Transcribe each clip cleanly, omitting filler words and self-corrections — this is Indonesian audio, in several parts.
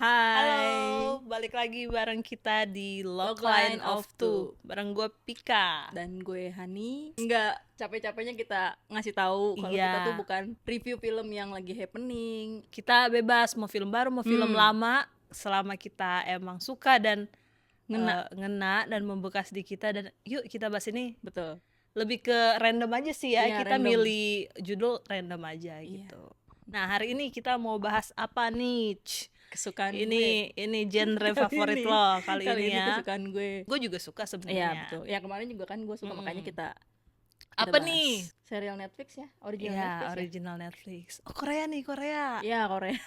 Hai, Halo, balik lagi bareng kita di Logline Logline of of Two. Two. Bareng gue Pika. dan gue Hani. Nggak capek-capeknya kita ngasih tahu kalau kita tuh Iya, bukan review film yang lagi happening. kita bebas mau film baru mau film lama, selama kita emang suka dan Ngena. ngena dan membekas di kita, dan yuk kita bahas ini. Betul. Lebih ke random aja sih ya, Iya, kita random. milih judul random aja Iya. gitu. Nah, hari ini kita mau bahas apa nih? Kesukaan Ini genre Kali favorit ini. lo kali Kali ini ini ya. kesukaan gue. Gue juga suka Iya, sebenarnya. betul. Ya kemarin juga kan gue suka, makanya kita Apa bahas. nih? Serial Netflix ya, original Iya, Netflix. original Netflix. Oh, Korea nih, Korea. Ya, Korea.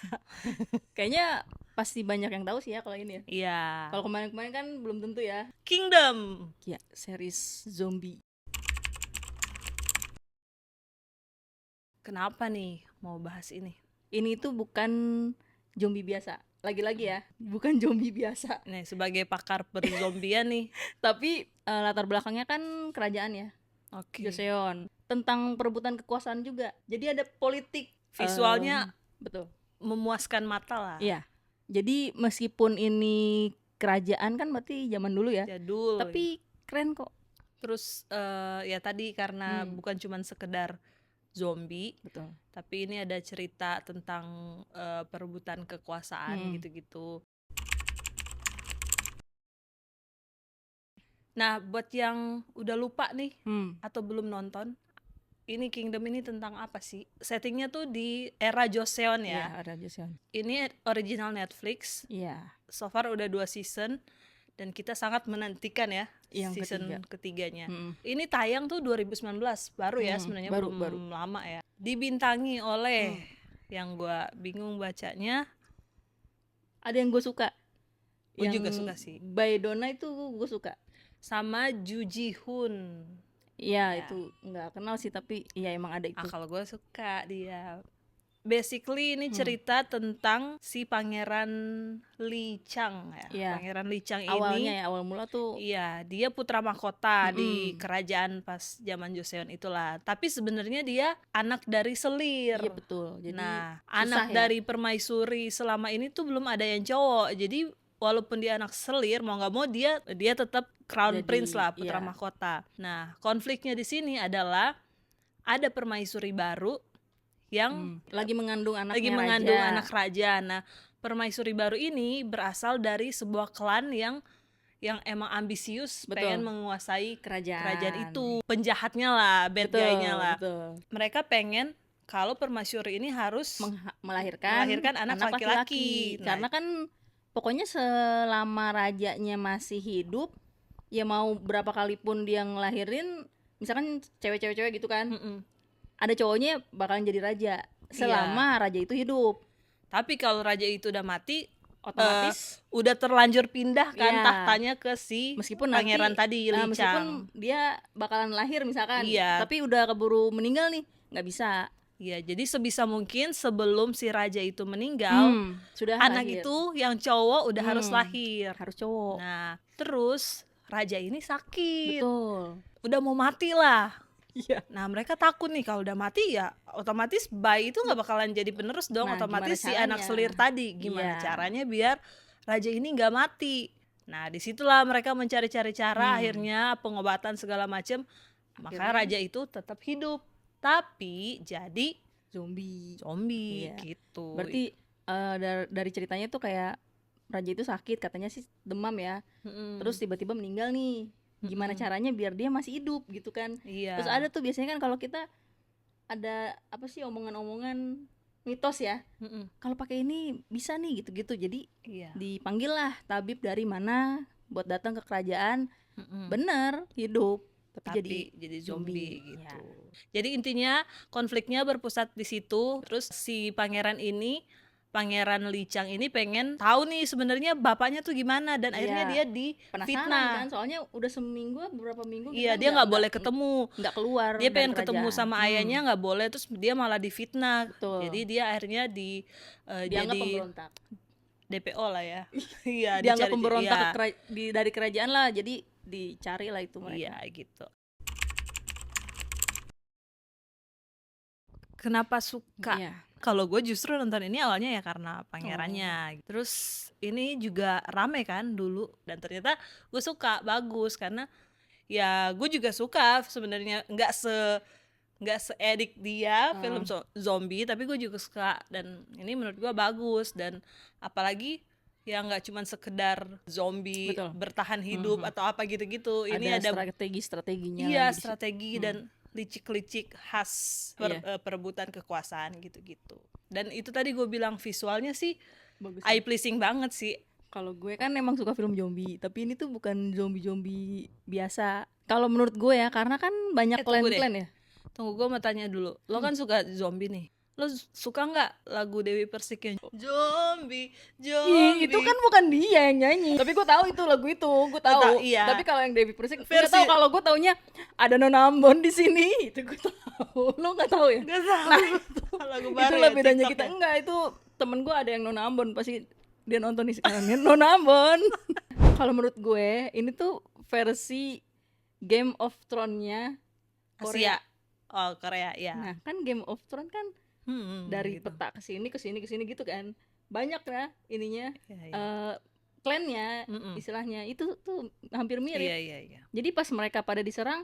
Kayaknya pasti banyak yang tahu sih ya kalau ini ya. Iya. Kalau kemarin-kemarin kan belum tentu ya. Kingdom. Ya, series zombie. Kenapa nih mau bahas ini? Ini tuh bukan zombie biasa. Lagi-lagi ya, bukan zombie biasa. Nih, sebagai pakar perzombian nih. Tapi latar belakangnya kan kerajaan ya, Oke. Joseon. Tentang perebutan kekuasaan juga. Jadi ada politik. Visualnya Betul. memuaskan mata lah. Iya. Jadi meskipun ini kerajaan kan berarti zaman dulu ya. Jadul. Tapi keren kok. Terus ya tadi karena bukan cuman sekedar zombie, Betul. tapi ini ada cerita tentang perebutan kekuasaan gitu-gitu. Nah, buat yang udah lupa nih atau belum nonton, ini Kingdom ini tentang apa sih? Settingnya tuh di era Joseon ya. Iya, ada Joseon. Ini original Netflix. Iya. So far udah 2 season dan kita sangat menantikan ya Yang season ketiganya. Ini tayang tuh 2019, baru ya sebenarnya, baru. belum lama ya. Dibintangi oleh yang gua bingung bacanya. Ada yang gue suka. Gue Yang juga suka sih. Baedona itu gue suka. Sama Ju Ji Hoon. Iya, itu nggak kenal sih, tapi iya emang ada itu. Kalau gue suka dia. Basically ini cerita tentang si Pangeran Lee Chang ya. Iya. Pangeran Lee Chang Awalnya ini ya, awal mula tuh iya, dia putra mahkota di kerajaan pas zaman Joseon itulah. Tapi sebenarnya dia anak dari selir. iya betul. Jadi Nah, susah anak ya. dari permaisuri selama ini tuh belum ada yang cowok. Jadi walaupun dia anak selir, mau nggak mau dia tetap crown Jadi, prince lah, putra iya. mahkota. Nah, konfliknya di sini adalah ada permaisuri baru yang lagi mengandung anaknya lagi mengandung raja. anak raja. Nah, permaisuri baru ini berasal dari sebuah klan yang emang ambisius, pengen menguasai kerajaan itu. Penjahatnya lah, bad guy-nya lah. Betul. Mereka pengen kalau permaisuri ini harus melahirkan anak laki-laki. Nah, karena kan pokoknya selama rajanya masih hidup, ya mau berapa kali pun dia ngelahirin, misalkan cewek-cewek gitu kan, ada cowoknya bakalan jadi raja selama raja itu hidup. Tapi kalau raja itu udah mati, otomatis udah terlanjur pindah kan Iya. tahtanya ke si meskipun pangeran tadi, Lee meskipun Chang. dia bakalan lahir misalkan, Iya. tapi udah keburu meninggal nih, nggak bisa. Iya, jadi sebisa mungkin sebelum si raja itu meninggal, Sudah anak lahir. itu yang cowok udah harus lahir. Harus cowok. Nah, terus raja ini sakit. Betul. Udah mau mati lah. Iya. Nah, mereka takut nih kalau udah mati ya otomatis bayi itu nggak bakalan jadi penerus dong. Nah, otomatis si gimana anak caranya? selir tadi gimana Iya. caranya biar raja ini nggak mati. Nah, disitulah mereka mencari-cari cara, akhirnya pengobatan segala macam. Maka raja itu tetap hidup, tapi jadi zombie. zombie Iya. gitu. Berarti dari ceritanya tuh kayak raja itu sakit, katanya sih demam ya. Terus tiba-tiba meninggal nih. Gimana caranya biar dia masih hidup gitu kan. Iya. Terus ada tuh biasanya kan kalau kita ada apa sih omongan-omongan mitos ya. Kalau pakai ini bisa nih gitu-gitu. Jadi Iya. dipanggil lah tabib dari mana buat datang ke kerajaan. Bener, hidup. Tapi jadi zombie gitu. Ya. Jadi intinya konfliknya berpusat di situ. Terus si pangeran Pangeran Lee Chang ini pengen tahu nih sebenarnya bapaknya tuh gimana, dan akhirnya dia penasaran difitnah. kan, soalnya udah seminggu beberapa minggu Iya, dia nggak boleh ketemu, nggak keluar. dia pengen dari ketemu kerajaan. sama ayahnya, nggak boleh, terus dia malah difitnah. Betul. Jadi dia akhirnya dianggap jadi pemberontak. DPO lah ya. Iya, Dianggap dicari- pemberontak iya. dari kerajaan lah, jadi dicari lah itu mereka. Iya gitu. Kenapa suka? Iya. Kalau gue justru nonton ini awalnya ya karena pangerannya. Terus ini juga rame kan dulu, dan ternyata gue suka, bagus, karena ya gue juga suka sebenarnya, nggak seedik dia film zombie, tapi gue juga suka, dan ini menurut gue bagus. Dan apalagi ya nggak cuma sekedar zombie Betul. bertahan hidup atau apa gitu-gitu. Ini ada strateginya iya, lagi di situ. strategi dan licik-licik khas perebutan kekuasaan gitu-gitu. Dan itu tadi gue bilang visualnya sih Bagus. eye pleasing banget sih. Kalau gue kan emang suka film zombie, tapi ini tuh bukan zombie biasa. Kalau menurut gue ya, karena kan banyak Tunggu deh. klan ya. Tunggu, gue mau tanya dulu. Lo kan suka zombie nih. Lo suka nggak lagu Dewi Persik yang zombie? Itu kan bukan dia yang nyanyi. Tapi gue tahu itu lagu itu, gue tahu. Iya. Tapi kalau yang Dewi Persik, gue Versi- tahu. Kalau gue taunya ada Nona Ambon di sini, itu gue tahu. Lo nggak tahu ya? Nggak tahu. Nah, lagu baru itulah ya, bedanya TikTok kita. ya? Enggak, itu temen gue ada yang Nona Ambon, pasti dia nonton nih sekarang. Nona Ambon. Kalau menurut gue, ini tuh versi Game of Thrones-nya Korea. Asia. Oh, Korea, ya. Nah, kan Game of Thrones kan dari gitu. peta ke sini gitu kan. Banyak ya ininya. Iya. Klannya istilahnya itu tuh hampir mirip. Iya. Jadi pas mereka pada diserang,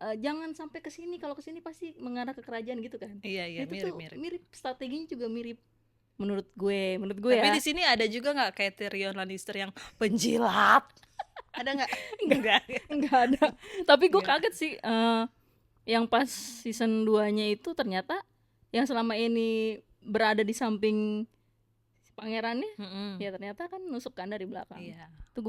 jangan sampai ke sini, kalau ke sini pasti mengarah ke kerajaan gitu kan. Iya, Itu tuh mirip. mirip, strateginya juga mirip menurut gue Tapi ya. di sini ada juga nggak kayak Tyrion Lannister yang penjilat? Ada nggak? Enggak ada. Tapi gue Nggak. kaget sih, yang pas season 2-nya itu ternyata yang selama ini berada di samping pangerannya, ya ternyata kan nusuk kan dari belakang. Iya. Itu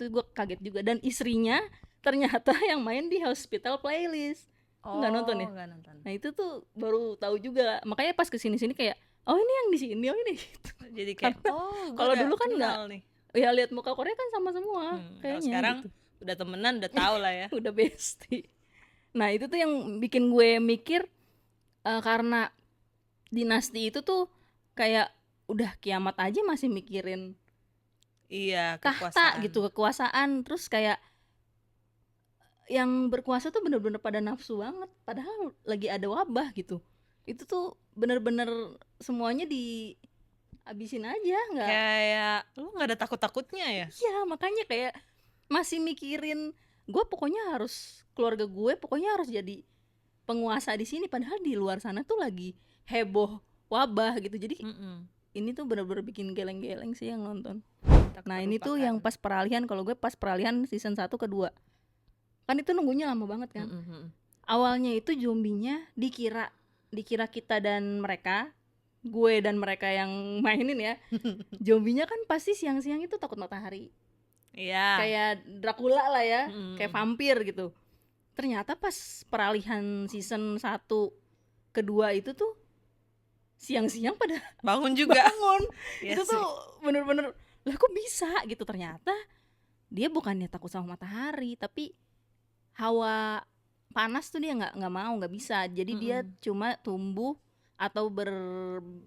gue kaget juga. Dan istrinya ternyata yang main di Hospital Playlist. Nggak nonton ya? Nggak nonton. Nah itu tuh baru tahu juga. Makanya pas kesini kayak, oh ini yang di sini, oh ini gitu. Jadi kayak Kalau dulu kan kenal nih. Ya lihat muka Korea kan sama semua Kalau kayaknya. sekarang gitu. udah temenan, udah tahu lah ya. Udah bestie. Nah itu tuh yang bikin gue mikir, karena dinasti itu tuh kayak udah kiamat aja masih mikirin Iya, tahta gitu, kekuasaan. Terus kayak yang berkuasa tuh bener-bener pada nafsu banget, padahal lagi ada wabah gitu. Itu tuh bener-bener semuanya dihabisin aja, nggak Kayak lu nggak ada takut-takutnya ya? Iya, makanya kayak masih mikirin gue pokoknya harus, keluarga gue pokoknya harus jadi penguasa di sini, padahal di luar sana tuh lagi heboh wabah gitu. Jadi ini tuh bener-bener bikin geleng-geleng sih yang nonton. Nah ini tuh yang pas peralihan, kalau gue pas peralihan season 1 ke 2 kan itu nunggunya lama banget kan. Awalnya itu zombinya dikira kita dan mereka, gue dan mereka yang mainin ya. Zombinya kan pasti siang-siang itu takut matahari. Iya. Kayak Dracula lah ya, kayak vampir gitu. Ternyata pas peralihan season 1 ke 2 itu tuh siang-siang pada bangun juga. Itu tuh bener-bener, lah kok bisa gitu. Ternyata dia bukannya takut sama matahari, tapi hawa panas tuh dia nggak mau, nggak bisa. Jadi dia cuma tumbuh atau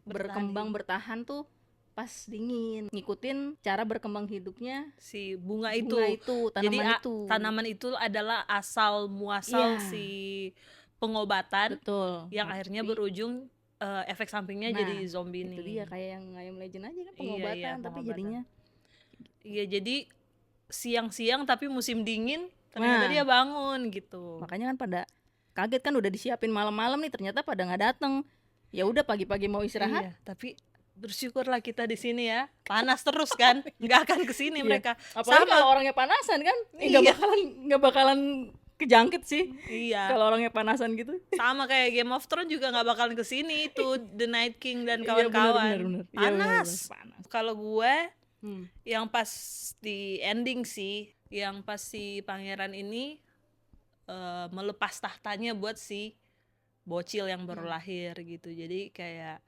berkembang bertahan tuh pas dingin, ngikutin cara berkembang hidupnya si bunga itu tanaman. Jadi tanaman itu adalah asal muasal si pengobatan. Betul. Yang akhirnya berujung efek sampingnya jadi zombie nih. Itu dia kayak yang I Am Legend aja kan, pengobatan, tapi jadinya iya, jadi siang-siang tapi musim dingin ternyata dia bangun gitu. Makanya kan pada kaget kan, udah disiapin malam-malam nih, ternyata pada nggak dateng. Ya udah pagi-pagi mau istirahat. Iya, tapi bersyukurlah kita di sini ya, panas terus kan, nggak akan kesini mereka. Apalagi kalau orangnya panasan kan, nggak bakalan kejangkit sih. Iya. Kalau orangnya panasan gitu. Sama kayak Game of Thrones juga nggak bakalan kesini itu The Night King dan kawan-kawan. Bener. Panas. Kalau gue yang pas di ending sih, yang pas si pangeran ini melepas tahtanya buat si bocil yang baru lahir gitu. Jadi kayak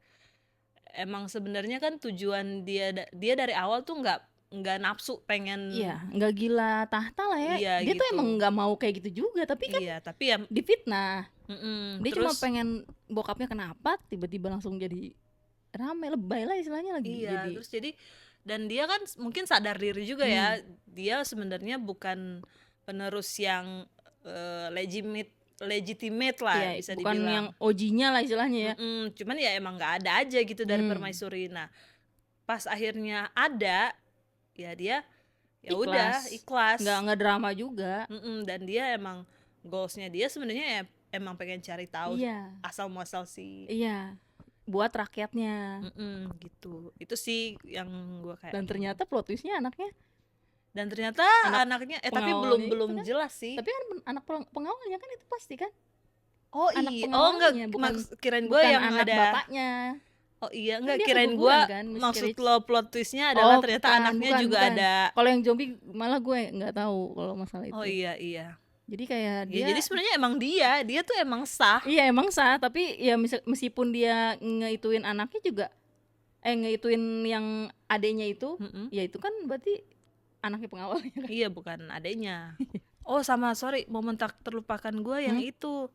emang sebenarnya kan tujuan dia dari awal tuh nggak nafsu pengen, nggak gila tahta lah ya. Dia tuh emang nggak mau kayak gitu juga, tapi kan tapi ya difitnah. Dia terus, cuma pengen bokapnya kenapa tiba-tiba langsung jadi rame, lebay lah istilahnya lagi. Terus jadi, dan dia kan mungkin sadar diri juga ya, dia sebenarnya bukan penerus yang legitimate legitimate lah Iya, bisa bukan dibilang. yang OG-nya lah istilahnya ya. Cuman ya emang nggak ada aja gitu dari permaisuri. Nah pas akhirnya ada ya dia ya udah ikhlas. Nggak drama juga. Dan dia emang goalsnya dia sebenarnya ya emang pengen cari tahu Iya. asal muasal si Iya, buat rakyatnya. gitu. Itu sih yang gue kayak. Dan ternyata plot twistnya anaknya. Dan ternyata anaknya tapi pengawalnya belum itu kan. jelas sih. Tapi kan anak pengawalnya kan itu pasti kan. Oh Anak iya, pengawalnya, enggak, kirain gue bukan yang anak ada. bapaknya. Oh iya, enggak, Kan dia kirain gue keguguran kan, maksud miscarriage. lo plot twistnya adalah ternyata bukan, anaknya bukan, juga bukan. ada. Kalau yang zombie malah gue nggak tahu kalau masalah itu. Oh iya. Jadi kayak Ya, dia. jadi sebenarnya emang dia tuh emang sah. Iya emang sah, tapi ya meskipun dia ngeituin anaknya juga, ngeituin yang adenya itu, ya itu kan berarti anaknya pengawalnya kan. Iya, bukan adanya. Oh sama, sorry, momen tak terlupakan gue yang itu,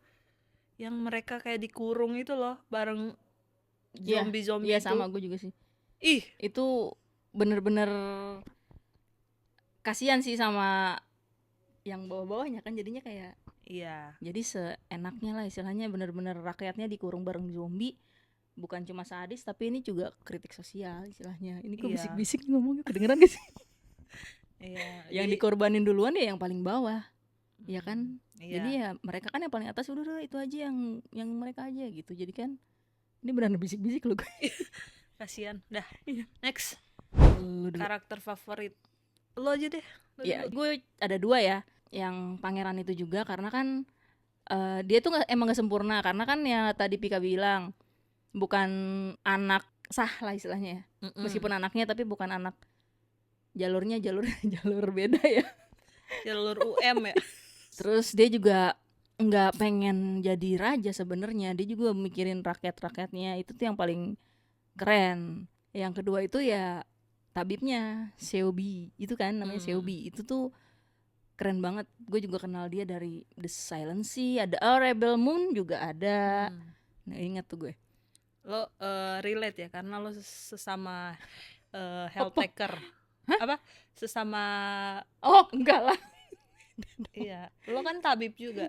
yang mereka kayak dikurung itu loh bareng zombie Iya itu. sama, gue juga sih. Ih, itu bener-bener kasihan sih sama yang bawah-bawahnya kan, jadinya kayak iya. jadi seenaknya lah istilahnya, bener-bener rakyatnya dikurung bareng zombie. Bukan cuma sadis tapi ini juga kritik sosial istilahnya. Ini kok bisik-bisik ngomongnya, kedengeran gak sih? Iya. Yang dikorbanin duluan ya yang paling bawah, ya kan? Iya. Jadi ya mereka kan yang paling atas, udah itu aja yang mereka aja gitu. Jadi kan ini beneran bisik-bisik loh gue. Kasian. Dah. Next. Lu dulu. Karakter favorit lo aja deh. Ya, gue ada 2 ya. Yang pangeran itu juga karena kan dia tuh emang gak sempurna, karena kan ya tadi Pika bilang bukan anak sah lah istilahnya ya. Meskipun anaknya tapi bukan anak jalur beda ya. Jalur UM ya. Terus dia juga nggak pengen jadi raja sebenarnya, dia juga mikirin rakyatnya. Itu tuh yang paling keren. Yang kedua itu ya tabibnya Seobi itu kan, namanya Seobi. Itu tuh keren banget. Gue juga kenal dia dari The Silent Sea, ada Rebel Moon juga ada. Nah, ingat tuh gue. Lo relate ya karena lo sesama health taker. Apa? Sesama. Oh enggak lah. Iya, lo kan tabib juga.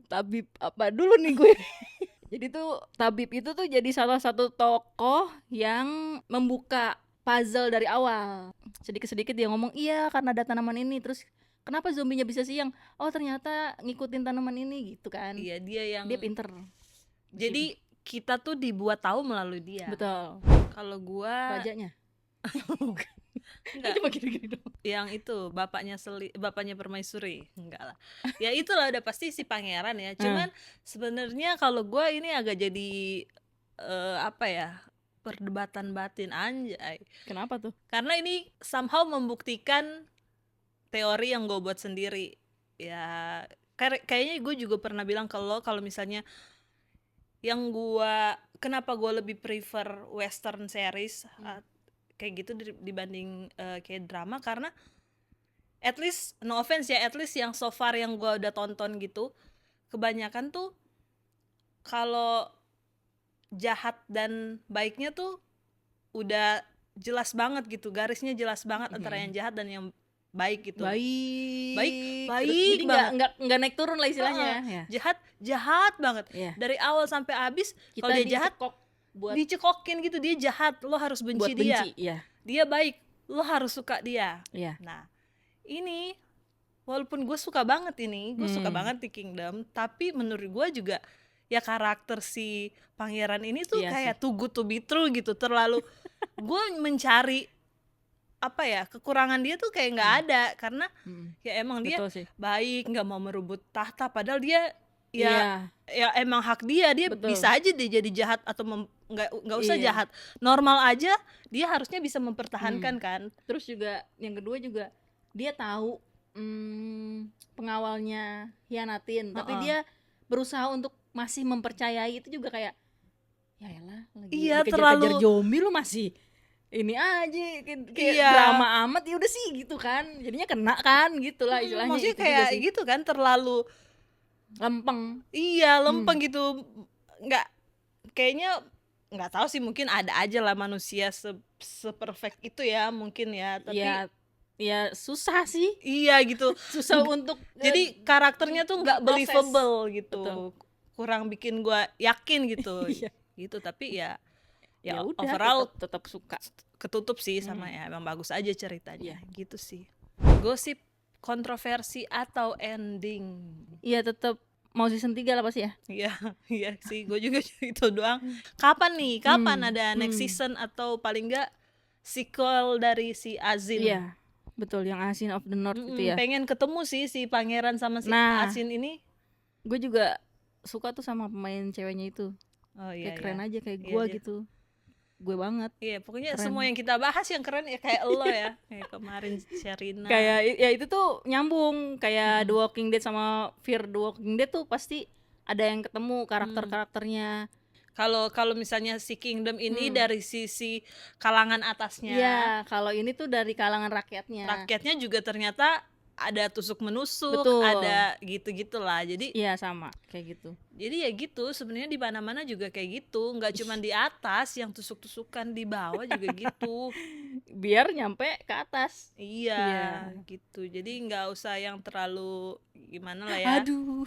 Tabib apa dulu nih gue? Jadi tuh tabib itu tuh jadi salah satu tokoh yang membuka puzzle dari awal. Sedikit-sedikit dia ngomong, iya karena ada tanaman ini, terus kenapa zombinya bisa siang? Oh ternyata ngikutin tanaman ini gitu kan. Iya, dia pinter. Jadi kita tuh dibuat tahu melalui dia. Betul. Kalau gua Rajanya. Enggak. Cuma gini-gini dong. Yang itu bapaknya permaisuri. Enggak lah. Ya itulah udah pasti si pangeran ya. Cuman sebenarnya kalau gua ini agak jadi apa ya? Perdebatan batin, anjay. Kenapa tuh? Karena ini somehow membuktikan teori yang gue buat sendiri. Ya kayaknya gue juga pernah bilang ke lo kalau misalnya yang kenapa gue lebih prefer western series kayak gitu dibanding kayak drama, karena at least, no offense ya, at least yang so far yang gue udah tonton gitu, kebanyakan tuh kalau jahat dan baiknya tuh udah jelas banget gitu, garisnya jelas banget antara yang jahat dan yang baik gitu. Baik Jadi nggak naik turun lah istilahnya. Ya. Jahat banget. Dari awal sampai habis kalau dia jahat dicekokin gitu, dia jahat, lo harus benci dia. Dia baik, lo harus suka dia. Nah ini walaupun gue suka banget suka banget di Kingdom, tapi menurut gue juga ya karakter si pangeran ini tuh kayak too good to be true gitu, terlalu gue mencari apa ya, kekurangan dia tuh kayak nggak ada, karena ya emang dia baik, nggak mau merebut tahta, padahal dia ya emang hak dia bisa aja dia jadi jahat atau nggak usah jahat, normal aja dia harusnya bisa mempertahankan kan. Terus juga yang kedua juga dia tahu pengawalnya hianatin, tapi dia berusaha untuk masih mempercayai. Itu juga kayak ya elah, lagi dikejar-kejar zombie lu masih ini aja kayak drama amat, ya udah sih gitu kan, jadinya kena kan gitulah istilahnya. Maksudnya kayak gitu kan, terlalu lempeng. Lempeng gitu, nggak, kayaknya nggak tahu sih, mungkin ada aja lah manusia seperfect itu ya mungkin ya, tapi ya susah sih. Iya gitu. Susah untuk Jadi karakternya tuh nggak proses. believable gitu. Betul. Kurang bikin gua yakin gitu. Iya. Tapi ya Ya udah, overall tetap suka. ketutup sih sama ya emang bagus aja ceritanya. Iya. Gitu sih. Gosip, kontroversi atau ending? Iya, tetap mau season 3 lah pasti ya. Iya, iya sih, gue juga itu doang. Kapan ada next season atau paling enggak sequel dari si Azin? Iya, betul, yang Asin of the North itu ya. Pengen ketemu sih si pangeran sama si Nah. Asin ini. Gue juga suka tuh sama pemain ceweknya itu. Oh iya, Kayak keren aja kayak Iya, gue dia. gitu. Gue banget. Iya, pokoknya Keren. semua yang kita bahas yang keren ya kayak lo ya. Kayak kemarin Sherina. Kayak ya itu tuh nyambung kayak The Walking Dead sama Fear the Walking Dead tuh pasti ada yang ketemu karakter-karakternya. Kalau misalnya si Kingdom ini dari sisi kalangan atasnya. Iya, kalau ini tuh dari kalangan rakyatnya. Rakyatnya juga ternyata ada tusuk menusuk, Betul. ada gitu-gitulah. Jadi iya sama kayak gitu. Jadi ya gitu, sebenarnya di mana-mana juga kayak gitu, nggak cuma di atas yang tusuk-tusukan, di bawah juga gitu. Biar nyampe ke atas. Iya, gitu. Jadi nggak usah yang terlalu gimana lah ya. Aduh.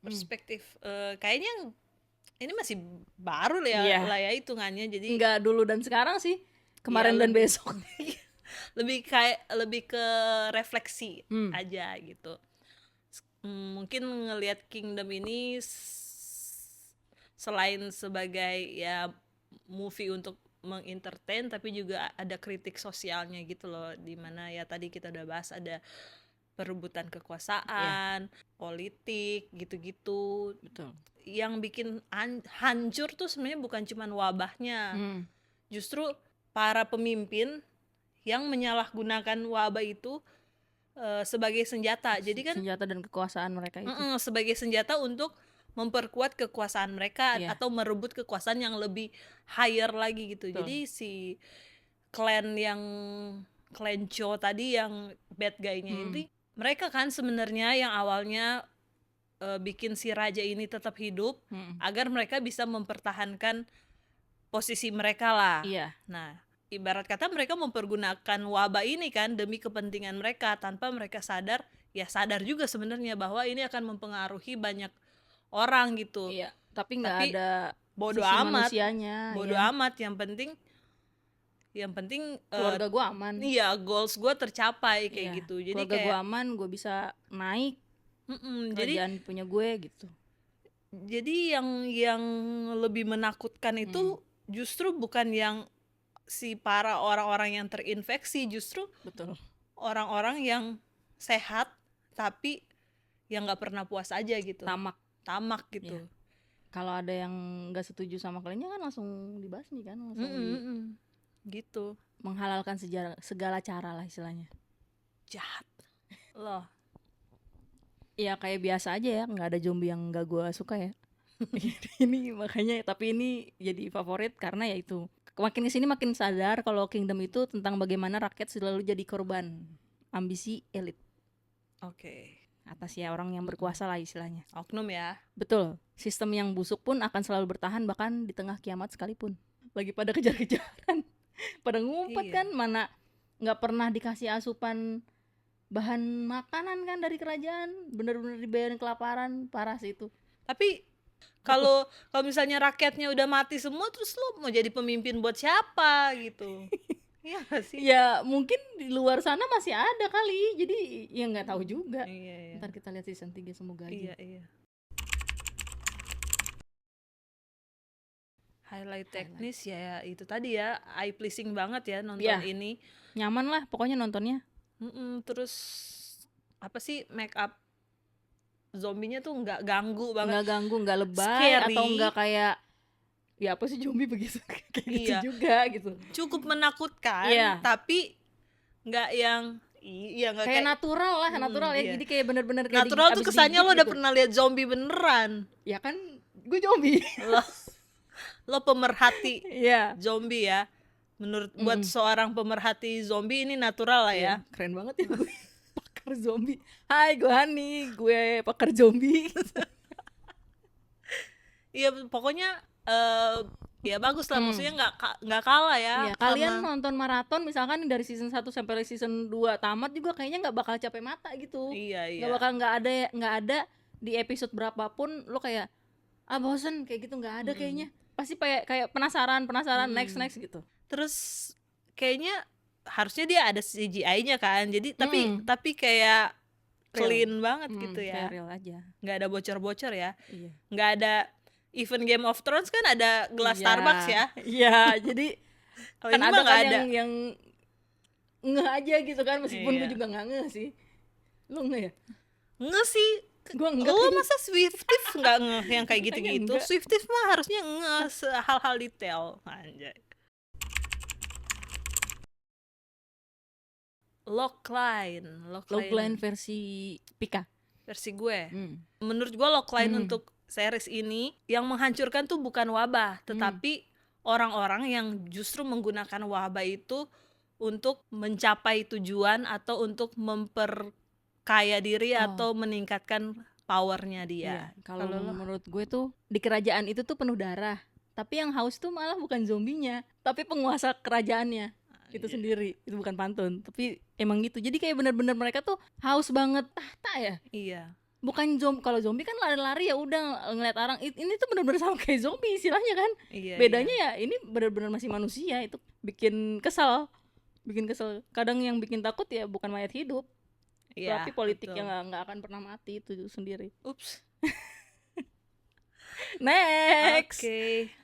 Perspektif. Kayaknya ini masih baru lah ya, Iya. lah ya hitungannya. Jadi Enggak dulu dan sekarang sih. Kemarin dan besok. lebih ke refleksi aja gitu. Mungkin ngelihat Kingdom ini selain sebagai ya movie untuk mengentertain, tapi juga ada kritik sosialnya gitu loh, dimana ya tadi kita udah bahas ada perebutan kekuasaan, politik gitu-gitu. Betul. Yang bikin hancur tuh sebenarnya bukan cuma wabahnya, justru para pemimpin yang menyalahgunakan wabah itu sebagai senjata. Jadi kan senjata dan kekuasaan mereka itu. Sebagai senjata untuk memperkuat kekuasaan mereka atau merebut kekuasaan yang lebih higher lagi gitu. Betul. Jadi si clan Cho tadi yang bad guy-nya ini, mereka kan sebenarnya yang awalnya bikin si raja ini tetap hidup agar mereka bisa mempertahankan posisi mereka lah. Iya. Nah, ibarat kata mereka mempergunakan wabah ini kan demi kepentingan mereka tanpa mereka sadar juga sebenarnya bahwa ini akan mempengaruhi banyak orang gitu. Iya, tapi nggak ada bodo sisi amat manusianya. bodo amat, yang penting keluarga gue aman. Iya, goals gue tercapai kayak gitu. Jadi keluarga kayak gue aman, gue bisa naik. Kerajaan punya gue gitu. Jadi yang lebih menakutkan itu justru bukan yang si para orang-orang yang terinfeksi, justru betul, orang-orang yang sehat tapi yang nggak pernah puas aja gitu, tamak gitu. Iya. Kalau ada yang nggak setuju sama kliennya kan langsung dibasmi kan, langsung gitu, menghalalkan segala cara lah istilahnya. Jahat loh. Ya kayak biasa aja ya, nggak ada zombie yang nggak gue suka ya. Ini makanya, tapi ini jadi favorit karena ya itu makin kesini makin sadar kalau Kingdom itu tentang bagaimana rakyat selalu jadi korban ambisi elit. Oke. Atas ya orang yang berkuasa lah istilahnya. Oknum ya. Betul. Sistem yang busuk pun akan selalu bertahan bahkan di tengah kiamat sekalipun. Lagi pada kejar-kejaran, pada ngumpet kan, mana nggak pernah dikasih asupan bahan makanan kan dari kerajaan, bener-bener dibayarin kelaparan, parah sih itu. Tapi kalau misalnya rakyatnya udah mati semua, terus lo mau jadi pemimpin buat siapa gitu? Iya gak sih? Ya mungkin di luar sana masih ada kali, jadi ya nggak tahu juga. Iya. Ntar kita lihat season 3 semoga aja. Iya. Highlight teknis ya itu tadi ya, eye pleasing banget ya nonton ini. Nyaman lah pokoknya nontonnya. Terus apa sih, make up zombinya tuh nggak ganggu banget, nggak ganggu, nggak lebay, scary. Atau nggak kayak ya apa sih zombie begitu kayak gitu juga gitu. Cukup menakutkan, tapi nggak yang nggak kayak natural lah, natural ya. Jadi kayak bener-bener kayak natural tuh kesannya lo udah pernah lihat zombie beneran. Ya kan gue zombie. lo pemerhati zombie ya. Menurut buat seorang pemerhati zombie ini natural lah ya. Keren banget ya gue. Pakar zombie. Hai, gue Hani, gue pakar zombie. Iya, pokoknya ya bagus lah, maksudnya nggak kalah ya Iya, kalian sama. nonton maraton misalkan dari season 1 sampai season 2 tamat juga kayaknya nggak bakal capek mata gitu. Iya, Nggak iya. bakal nggak ada di episode berapapun lo kayak bosen kayak gitu, nggak ada kayaknya. Pasti kayak penasaran next gitu. Terus kayaknya harusnya dia ada CGI-nya kan, jadi tapi kayak clean banget gitu ya, Kayak real aja. nggak ada bocor-bocor ya, Iya. nggak ada. Even Game of Thrones kan ada gelas Starbucks ya. Iya, jadi Kalau kan ini ada mah nggak kan ada. yang ngeh aja gitu kan, meskipun Iya. gue juga nggak ngeh sih. Lo ngeh ya? Nggak sih. Gua enggak. Lo masa Swifties nggak ngeh yang kayak Kayaknya gitu-gitu? enggak. Swifties mah harusnya ngeh hal-hal detail. Anjay. Logline versi Pika. versi gue. Menurut gue Logline untuk series ini yang menghancurkan tuh bukan wabah, tetapi orang-orang yang justru menggunakan wabah itu untuk mencapai tujuan atau untuk memperkaya diri atau meningkatkan powernya dia. Iya, kalau menurut gue tuh di kerajaan itu tuh penuh darah. Tapi yang haus tuh malah bukan zombinya, tapi penguasa kerajaannya itu sendiri. Itu bukan pantun, tapi emang gitu. Jadi kayak bener-bener mereka tuh haus banget tahta ya. Iya. Bukan kalau zombie kan lari-lari ya udah ngeliat orang. Ini tuh bener-bener sama kayak zombie istilahnya kan. Iya, Bedanya ya ini bener-bener masih manusia, itu bikin kesel. Kadang yang bikin takut ya bukan mayat hidup, iya, tapi politik betul. yang nggak akan pernah mati itu sendiri. Ups. Next. Oke.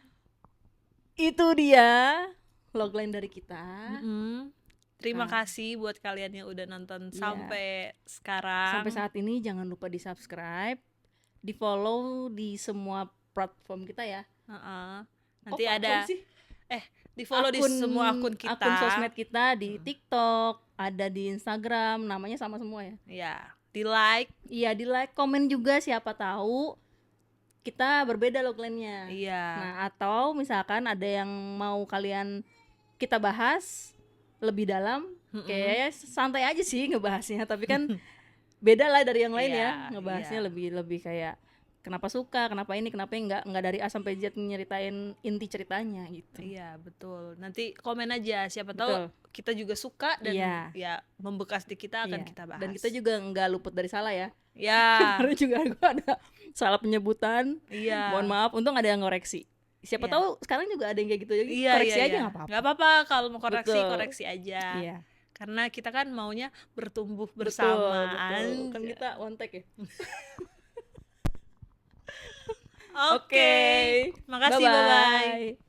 Itu dia logline dari kita. Terima kasih buat kalian yang udah nonton sampai sekarang. Sampai saat ini jangan lupa di subscribe, di follow di semua platform kita ya. Nanti ada di follow di semua akun kita. Akun sosmed kita di TikTok, ada di Instagram, namanya sama semua ya. Ya, di like. Iya, di like, komen juga, siapa tahu kita berbeda logline-nya. Iya. Nah, atau misalkan ada yang mau kalian kita bahas lebih dalam, kayak santai aja sih ngebahasnya, tapi kan beda lah dari yang lain ya, ngebahasnya lebih kayak kenapa suka, kenapa ini, kenapa enggak dari A sampai Z nyeritain inti ceritanya gitu. Iya, betul. Nanti komen aja, siapa tahu kita juga suka dan ya membekas di kita akan kita bahas. Dan kita juga enggak luput dari salah ya. Ya. Kemarin juga gua ada salah penyebutan. Iya. Mohon maaf, untung ada yang ngoreksi. Siapa tahu sekarang juga ada yang kayak gitu, jadi koreksi aja nggak apa-apa. Nggak apa-apa kalau mau koreksi aja. Iya. Karena kita kan maunya bertumbuh bersama. Betul. Kan kita one take ya. Oke. Makasih, bye-bye.